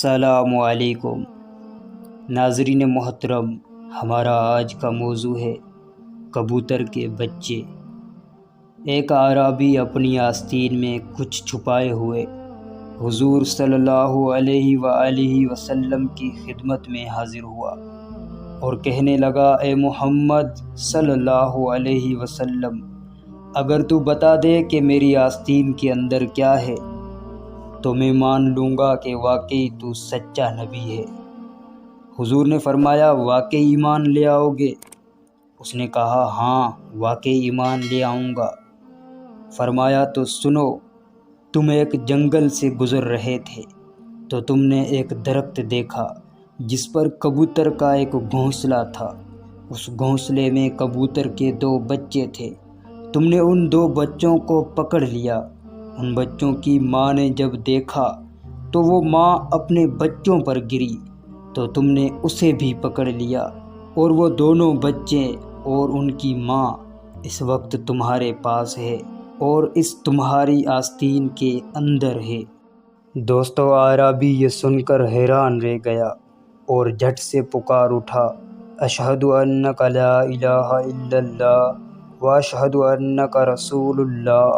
السلام علیکم ناظرین محترم، ہمارا آج کا موضوع ہے کبوتر کے بچے۔ ایک اعرابی اپنی آستین میں کچھ چھپائے ہوئے حضور صلی اللہ علیہ وآلہ وسلم کی خدمت میں حاضر ہوا اور کہنے لگا، اے محمد صلی اللہ علیہ وسلم، اگر تو بتا دے کہ میری آستین کے اندر کیا ہے تو میں مان لوں گا کہ واقعی تو سچا نبی ہے۔ حضور نے فرمایا، واقعی ایمان لے آؤ گے؟ اس نے کہا، ہاں واقعی ایمان لے آؤں گا۔ فرمایا، تو سنو، تم ایک جنگل سے گزر رہے تھے تو تم نے ایک درخت دیکھا جس پر کبوتر کا ایک گھونسلہ تھا۔ اس گھونسلے میں کبوتر کے 2 بچے تھے۔ تم نے ان 2 بچوں کو پکڑ لیا۔ ان بچوں کی ماں نے جب دیکھا تو وہ ماں اپنے بچوں پر گری تو تم نے اسے بھی پکڑ لیا، اور وہ دونوں بچے اور ان کی ماں اس وقت تمہارے پاس ہے اور اس تمہاری آستین کے اندر ہے۔ دوستو، اعرابی یہ سن کر حیران رہ گیا اور جھٹ سے پکار اٹھا، اشہد انک لا الہ الا اللہ واشہد انک رسول اللہ۔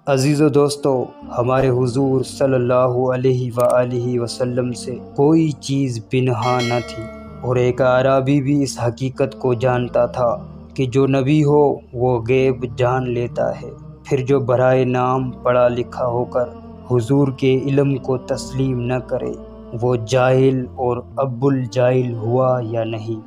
عزیزو دوستو، ہمارے حضور صلی اللہ علیہ وآلہ وسلم سے کوئی چیز پنہاں نہ تھی، اور ایک اعرابی بھی اس حقیقت کو جانتا تھا کہ جو نبی ہو وہ غیب جان لیتا ہے، پھر جو برائے نام پڑھا لکھا ہو کر حضور کے علم کو تسلیم نہ کرے وہ جاہل اور اب الجاہل ہوا یا نہیں۔